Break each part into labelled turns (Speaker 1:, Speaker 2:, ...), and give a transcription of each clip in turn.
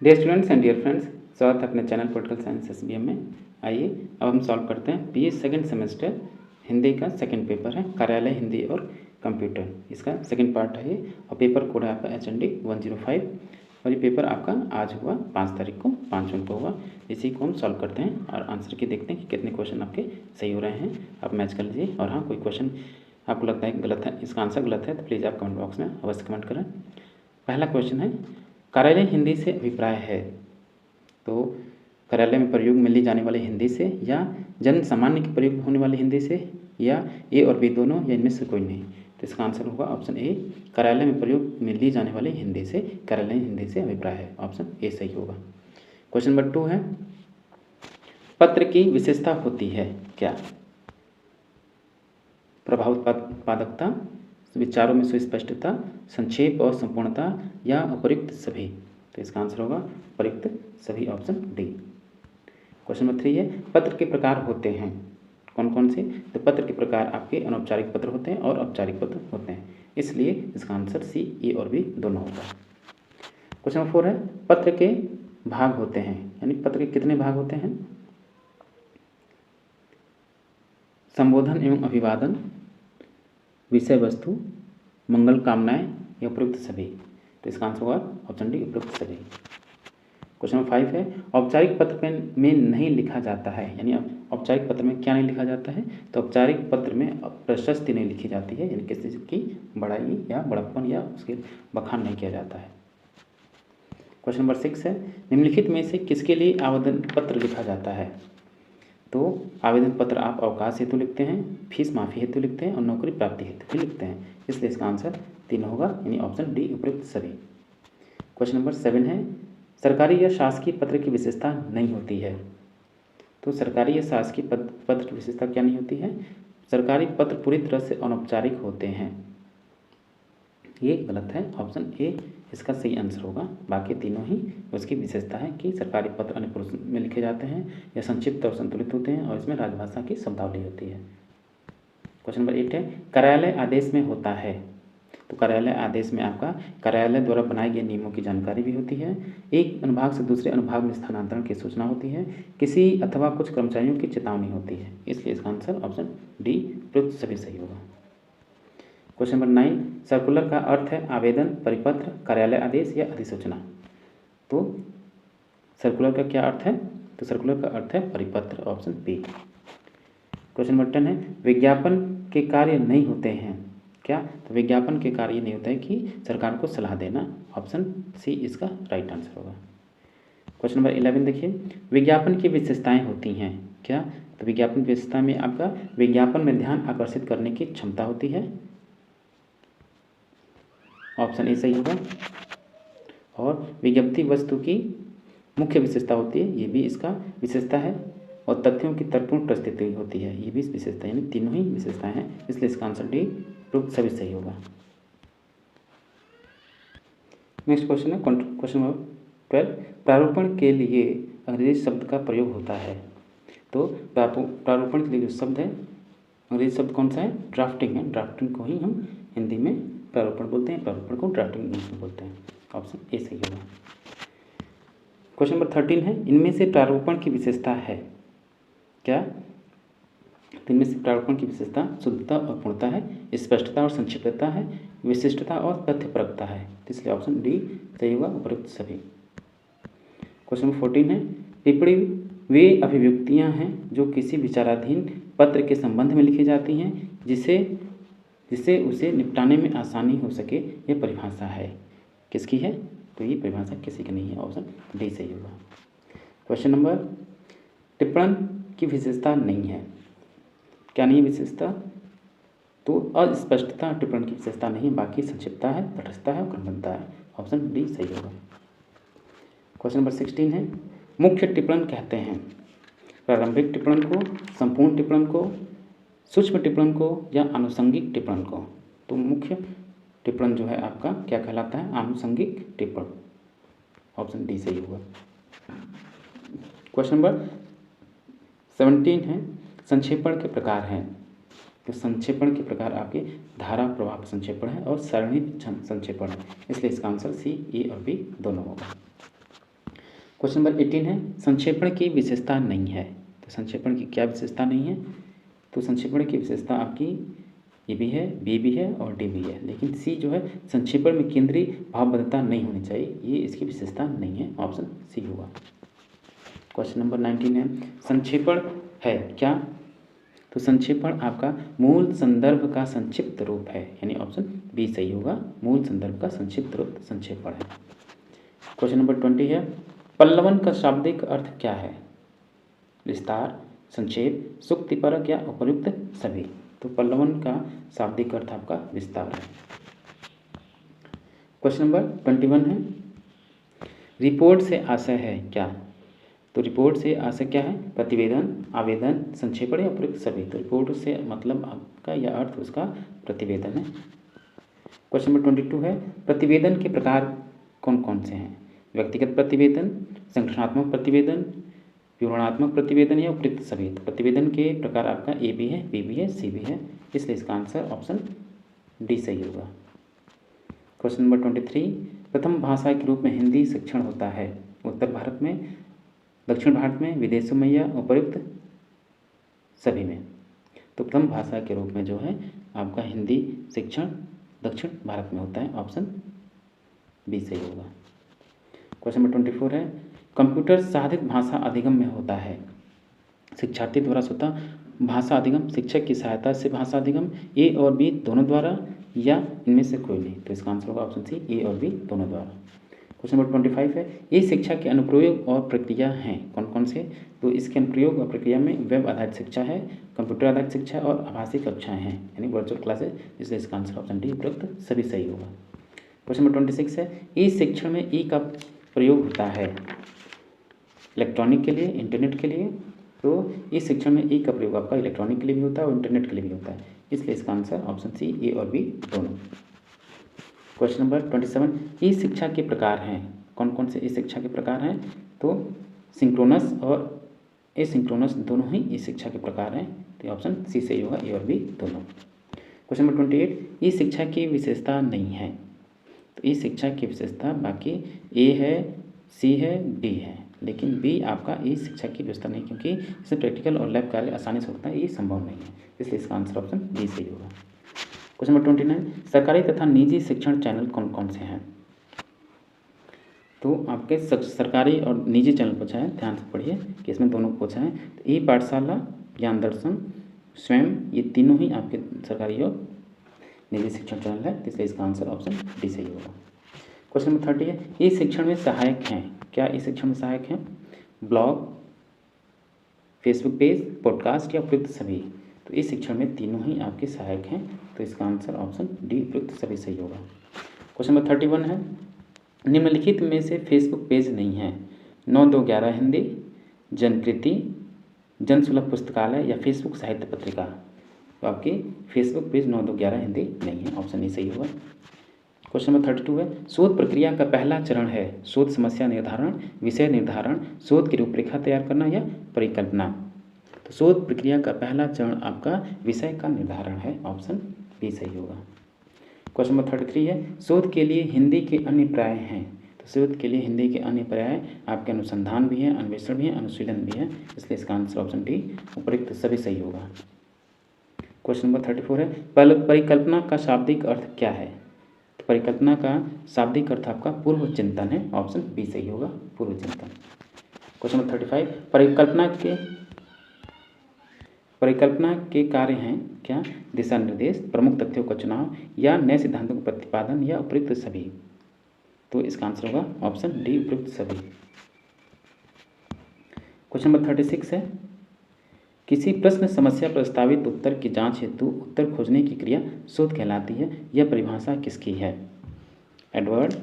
Speaker 1: Dear students and dear friends, स्वागत है अपने चैनल पॉलिटिकल साइंस SBM में। आइए अब हम सॉल्व करते हैं BA सेकंड सेमेस्टर हिंदी का सेकंड पेपर है कार्यालय हिंदी और कंप्यूटर। इसका सेकंड पार्ट है ये और पेपर कोड है आपका HND 105 और ये पेपर आपका आज हुआ 5 तारीख को 5 जून को हुआ। इसी को हम सॉल्व करते हैं और आंसर की देखते हैं कि कितने क्वेश्चन आपके सही हो रहे हैं। आप मैच कर लीजिए और हाँ, कोई क्वेश्चन आपको लगता है गलत है, इसका आंसर गलत है तो प्लीज़ आप कमेंट बॉक्स में अवश्य कमेंट करें। पहला क्वेश्चन है, कार्यालय हिंदी से अभिप्राय है। तो कार्यालय में प्रयोग में ली जाने वाली हिंदी से या जन सामान्य के प्रयोग में होने वाली हिंदी से या ए और बी दोनों या इनमें से कोई नहीं। तो इसका आंसर होगा ऑप्शन ए, कार्यालय में प्रयोग में ली जाने वाली हिंदी से कार्यालय हिंदी से अभिप्राय है। ऑप्शन ए सही होगा। क्वेश्चन नंबर 2 है, पत्र की विशेषता होती है क्या? प्रभाव उत्पादकता, विचारों में सुस्पष्टता, संक्षेप और संपूर्णता या उपयुक्त सभी। तो इसका आंसर होगा उपयुक्त सभी, ऑप्शन डी। क्वेश्चन नंबर 3 है, पत्र के प्रकार होते हैं कौन कौन से? तो पत्र के प्रकार आपके अनौपचारिक पत्र होते हैं और औपचारिक पत्र होते हैं, इसलिए इसका आंसर सी, ए और बी दोनों होगा। क्वेश्चन नंबर 4 है, पत्र के भाग होते हैं, यानी पत्र के कितने भाग होते हैं? संबोधन एवं अभिवादन, विषय वस्तु, मंगल कामनाएं या उपयुक्त सभी। तो इसका आंसर होगा ऑप्शन डी, उपयुक्त सभी। क्वेश्चन नंबर 5 है, औपचारिक पत्र में नहीं लिखा जाता है, यानी औपचारिक पत्र में क्या नहीं लिखा जाता है? तो औपचारिक पत्र में प्रशस्ति नहीं लिखी जाती है, यानी किसी की बड़ाई या बड़प्पन या उसके बखान नहीं किया जाता है। क्वेश्चन नंबर 6 है, निम्नलिखित में से किसके लिए आवेदन पत्र लिखा जाता है? तो आवेदन पत्र आप अवकाश हेतु लिखते हैं, फीस माफ़ी हेतु लिखते हैं और नौकरी प्राप्ति हेतु भी लिखते हैं, इसलिए इसका आंसर 3 होगा, यानी ऑप्शन डी, उपयुक्त सभी। क्वेश्चन नंबर 7 है, सरकारी या शासकीय पत्र की विशेषता नहीं होती है। तो सरकारी या शासकीय पत्र की विशेषता क्या नहीं होती है? सरकारी पत्र पूरी तरह से अनौपचारिक होते हैं, ये गलत है, ऑप्शन ए इसका सही आंसर होगा। बाकी तीनों ही उसकी विशेषता है कि सरकारी पत्र अन्य पुरुष में लिखे जाते हैं या संक्षिप्त और संतुलित होते हैं और इसमें राजभाषा की शब्दावली होती है। क्वेश्चन नंबर 8 है, कार्यालय आदेश में होता है। तो कार्यालय आदेश में आपका कार्यालय द्वारा बनाए गए नियमों की जानकारी भी होती है, एक अनुभाग से दूसरे अनुभाग में स्थानांतरण की सूचना होती है, किसी अथवा कुछ कर्मचारियों की चेतावनी होती है, इसलिए इसका आंसर ऑप्शन डी, उपयुक्त सभी सही होगा। क्वेश्चन नंबर 9, सर्कुलर का अर्थ है आवेदन, परिपत्र, कार्यालय आदेश या अधिसूचना। तो सर्कुलर का क्या अर्थ है? तो सर्कुलर का अर्थ है परिपत्र, ऑप्शन बी। क्वेश्चन नंबर 10 है, विज्ञापन के कार्य नहीं होते हैं क्या? तो विज्ञापन के कार्य नहीं होता है कि सरकार को सलाह देना, ऑप्शन सी इसका राइट आंसर होगा। क्वेश्चन नंबर 11 देखिए, विज्ञापन की विशेषताएं होती हैं क्या? तो विज्ञापन की विशेषता में आपका विज्ञापन में ध्यान आकर्षित करने की क्षमता होती है, ऑप्शन ए सही होगा। और विज्ञप्ति वस्तु की मुख्य विशेषता होती है, ये भी इसका विशेषता है, और तथ्यों की तर्कपूर्ण प्रस्तुति होती है, ये भी विशेषता, यानी तीनों ही विशेषताएं हैं, इसलिए इसका आंसर डी, उपयुक्त सभी सही होगा। नेक्स्ट क्वेश्चन है क्वेश्चन नंबर 12, प्रारूपण के लिए अंग्रेजी शब्द का प्रयोग होता है। तो प्रारूपण के लिए जो शब्द है, अंग्रेजी शब्द कौन सा है? ड्राफ्टिंग है, ड्राफ्टिंग को ही हम हिंदी में प्रारूपण बोलते हैं, प्रारूपण को ड्राफ्टिंग इंग्लिश में बोलते हैं, ऑप्शन ए सही होगा। क्वेश्चन नंबर 13 है, इनमें से प्रारूपण की विशेषता है क्या? तो इनमें से प्रारूपण की विशेषता शुद्धता और पूर्णता है, स्पष्टता और संक्षिप्तता है, विशिष्टता और तथ्यपरकता है, इसलिए ऑप्शन डी सही होगा, उपयुक्त सभी। क्वेश्चन नंबर 14 है, टिप्पणी वे अभिव्यक्तियाँ हैं जो किसी विचाराधीन पत्र के संबंध में लिखी जाती हैं जिससे उसे निपटाने में आसानी हो सके, यह परिभाषा है, किसकी है? तो ये परिभाषा किसी की नहीं है, ऑप्शन डी सही होगा। क्वेश्चन नंबर, टिप्पण की विशेषता नहीं है, क्या नहीं है विशेषता? तो अस्पष्टता टिप्पण की विशेषता नहीं है, बाकी संक्षिप्तता है, तटस्थता है और क्रमबद्धता है, ऑप्शन डी सही होगा। क्वेश्चन नंबर 16 है, मुख्य टिप्पण कहते हैं प्रारंभिक टिप्पण को, संपूर्ण टिप्पण को, सूक्ष्म टिप्पण को या आनुषंगिक टिप्पण को। तो मुख्य टिप्पण जो है आपका क्या कहलाता है? आनुषंगिक टिप्पण, ऑप्शन डी सही होगा। क्वेश्चन नंबर 17 है, संक्षेपण के प्रकार हैं। तो संक्षेपण के प्रकार आपके धारा प्रवाह संक्षेपण है और सरणी संक्षेपण है, इसलिए इसका आंसर सी, ए और बी दोनों होगा। क्वेश्चन नंबर 18 है संक्षेपण की विशेषता नहीं है। तो संक्षेपण की क्या विशेषता नहीं है? तो संक्षेपण की विशेषता आपकी ए भी है, बी भी है और डी भी है, लेकिन सी जो है संक्षेपण में केंद्रीय भावबद्धता नहीं होनी चाहिए, ये इसकी विशेषता नहीं है, ऑप्शन सी होगा। क्वेश्चन नंबर 19 है संक्षेपण है क्या? तो संक्षेपण आपका मूल संदर्भ का संक्षिप्त रूप है, यानी ऑप्शन बी सही होगा, मूल संदर्भ का संक्षिप्त रूप संक्षेपण है। क्वेश्चन नंबर 20 है पल्लवन का शाब्दिक अर्थ क्या है? विस्तार, संक्षेप, सुक्तिपरक या उपयुक्त सभी। तो पल्लवन का शाब्दिक अर्थ आपका विस्तार है। क्वेश्चन नंबर 21 है रिपोर्ट से आशय है क्या? तो रिपोर्ट से आशय क्या है? प्रतिवेदन, आवेदन, संक्षेपण या उपयुक्त सभी। तो रिपोर्ट से मतलब आपका या अर्थ उसका प्रतिवेदन है। क्वेश्चन नंबर 22 है प्रतिवेदन के प्रकार कौन कौन से हैं? व्यक्तिगत प्रतिवेदन, संगठनात्मक प्रतिवेदन, विवरणात्मक प्रतिवेदन या उपयुक्त सभी। तो प्रतिवेदन के प्रकार आपका ए भी है, बी भी है, सी भी है, इसलिए इसका आंसर ऑप्शन डी सही होगा। क्वेश्चन नंबर 23 प्रथम भाषा के रूप में हिंदी शिक्षण होता है उत्तर भारत में, दक्षिण भारत में, विदेशों में या उपयुक्त सभी में। तो प्रथम भाषा के रूप में जो है आपका हिंदी शिक्षण दक्षिण भारत में होता है, ऑप्शन बी सही होगा। क्वेश्चन नंबर 24 है कंप्यूटर साधित भाषा अधिगम में होता है शिक्षार्थी द्वारा स्वतः भाषा अधिगम, शिक्षक की सहायता से भाषा अधिगम, ए और बी दोनों द्वारा या इनमें से कोई नहीं। तो इसका आंसर होगा ऑप्शन सी, ए और बी दोनों द्वारा। क्वेश्चन नंबर 25 है ये शिक्षा के अनुप्रयोग और प्रक्रिया हैं कौन कौन से? तो इसके अनुप्रयोग और प्रक्रिया में वेब आधारित शिक्षा है, कंप्यूटर आधारित शिक्षा और आभासी कक्षाएं हैं, यानी वर्चुअल क्लासेस, इसलिए इसका आंसर ऑप्शन डी उपयुक्त सभी सही होगा। क्वेश्चन नंबर 26 है ई शिक्षण में ई का प्रयोग होता है इलेक्ट्रॉनिक के लिए, इंटरनेट के लिए। तो इस शिक्षण में ई का प्रयोग आपका इलेक्ट्रॉनिक के लिए भी होता है और इंटरनेट के लिए भी होता है, इसलिए इसका आंसर ऑप्शन सी, ए और बी दोनों। क्वेश्चन नंबर 27 ई शिक्षा के प्रकार हैं कौन कौन से? ई शिक्षा के प्रकार हैं तो सिंक्रोनस और एसिंक्रोनस दोनों ही ई शिक्षा के प्रकार हैं, तो ऑप्शन सी सही होगा, ए और बी दोनों। क्वेश्चन नंबर 28 ई शिक्षा की विशेषता नहीं है। तो ई शिक्षा की विशेषता बाकी ए है, सी है, डी है, लेकिन बी आपका ई शिक्षा की व्यवस्था नहीं, क्योंकि इसमें प्रैक्टिकल और लैब कार्य आसानी से होता है, ये संभव नहीं है, इसलिए इसका आंसर ऑप्शन डी सही होगा। क्वेश्चन नंबर 29 सरकारी तथा निजी शिक्षण चैनल कौन कौन से हैं? तो आपके सरकारी और निजी चैनल पूछा है, ध्यान से पढ़िए कि इसमें दोनों पूछा है। तो ई पाठशाला, ज्ञान दर्शन, स्वयं, ये तीनों ही आपके सरकारी और निजी शिक्षण चैनल है, इसलिए इसका आंसर ऑप्शन डी सही होगा। क्वेश्चन नंबर 30 है ई शिक्षण में सहायक हैं क्या? ई शिक्षण में सहायक हैं ब्लॉग, फेसबुक पेज, पॉडकास्ट या उपयुक्त सभी। तो इस शिक्षण में तीनों ही आपके सहायक हैं, तो इसका आंसर ऑप्शन डी उपयुक्त सभी सही होगा। क्वेश्चन नंबर 31 है निम्नलिखित में से फेसबुक पेज नहीं है 9211 हिंदी, जनकृति, जनसुलभ पुस्तकालय या फेसबुक साहित्य पत्रिका। तो आपकी फेसबुक पेज 9211 हिंदी नहीं है, ऑप्शन ए सही होगा। क्वेश्चन नंबर 32 है शोध प्रक्रिया का पहला चरण है शोध समस्या निर्धारण, विषय निर्धारण, शोध की रूपरेखा तैयार करना या परिकल्पना। तो शोध प्रक्रिया का पहला चरण आपका विषय का निर्धारण है, ऑप्शन बी सही होगा। क्वेश्चन नंबर 33 है शोध के लिए हिंदी के अन्य पर्याय हैं। तो शोध के लिए हिंदी के अन्य पर्याय आपके अनुसंधान भी हैं, अन्वेषण भी है, अनुशीलन भी है, इसलिए इसका आंसर ऑप्शन डी उपयुक्त सभी सही होगा। क्वेश्चन नंबर 34 है परिकल्पना का शाब्दिक अर्थ क्या है? तो परिकल्पना का शाब्दिक अर्थ आपका पूर्व चिंतन है, ऑप्शन बी सही होगा, पूर्व चिंतन। क्वेश्चन नंबर 35 परिकल्पना के कार्य हैं क्या? दिशा निर्देश, प्रमुख तथ्यों का चुनाव या नए सिद्धांतों का प्रतिपादन या उपयुक्त सभी। तो इसका आंसर होगा ऑप्शन डी उपयुक्त सभी। क्वेश्चन नंबर 36 है किसी प्रश्न समस्या प्रस्तावित उत्तर की जांच हेतु उत्तर खोजने की क्रिया शोध कहलाती है, यह परिभाषा किसकी है? Edward,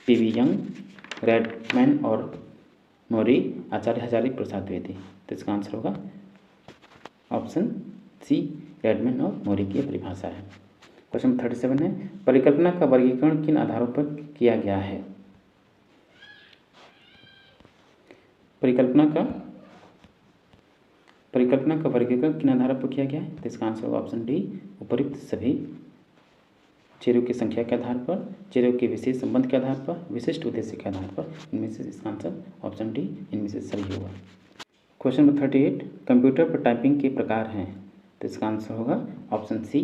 Speaker 1: PV. यंग, रेडमैन और मोरी, आचार्य हजारी प्रसाद द्विवेदी। तो इसका आंसर होगा ऑप्शन सी, रेडमैन और मोरी की परिभाषा है। क्वेश्चन नंबर 37 है परिकल्पना का वर्गीकरण किन आधारों पर किया गया है? परिकल्पना का वर्गीकरण किन आधारों पर किया गया है? तो इसका आंसर होगा ऑप्शन डी उपयुक्त सभी। चेहरों की संख्या के आधार पर, चेहरों के विशेष संबंध के आधार पर, विशिष्ट उद्देश्य के आधार पर। इनमें से इसका आंसर ऑप्शन डी इनमें से सही होगा। क्वेश्चन नंबर 38, कंप्यूटर पर टाइपिंग के प्रकार हैं, तो इसका आंसर होगा ऑप्शन सी।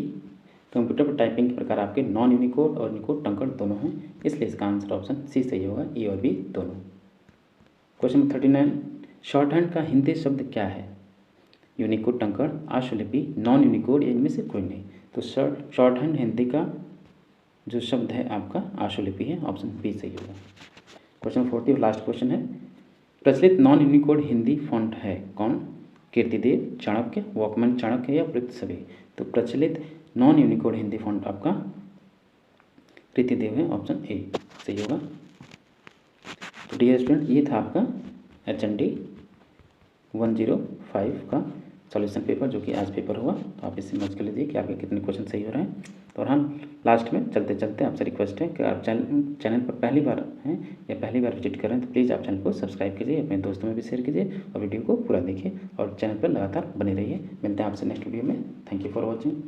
Speaker 1: कंप्यूटर पर टाइपिंग के प्रकार आपके नॉन यूनिकोड और यूनिकोड टंकण दोनों हैं, इसलिए इसका आंसर ऑप्शन सी सही होगा, ए और बी दोनों। क्वेश्चन नंबर 39, शॉर्ट हैंड का हिंदी शब्द क्या है? यूनिकोड टंकण, आशुलिपि, नॉन यूनिकोड, इनमें से कोई नहीं। तो शॉर्ट हैंड हिंदी का जो शब्द है आपका आशुलिपि है, ऑप्शन बी सही होगा। क्वेश्चन 40 और लास्ट क्वेश्चन है, प्रचलित नॉन यूनिकोड हिंदी फॉन्ट है कौन? कीर्तिदेव, चाणक्य, वॉकमैन चाणक्य या उपयुक्त सभी? तो प्रचलित नॉन यूनिकोड हिंदी फॉन्ट आपका कीर्तिदेव है, ऑप्शन ए सही होगा। तो डियर स्टूडेंट, ये था आपका HND 105 का सॉल्यूशन पेपर, जो कि आज पेपर हुआ। तो आप इससे समझ कर लीजिए कि आपके कितने क्वेश्चन सही हो रहे हैं। तो और हम लास्ट में चलते चलते आपसे रिक्वेस्ट है कि आप चैनल पर पहली बार हैं या पहली बार विजिट कर रहे हैं तो प्लीज़ आप चैनल को सब्सक्राइब कीजिए, अपने दोस्तों में भी शेयर कीजिए और वीडियो को पूरा देखिए और चैनल पर लगातार बने रहिए। मिलते हैं आपसे नेक्स्ट वीडियो में। Thank you for watching.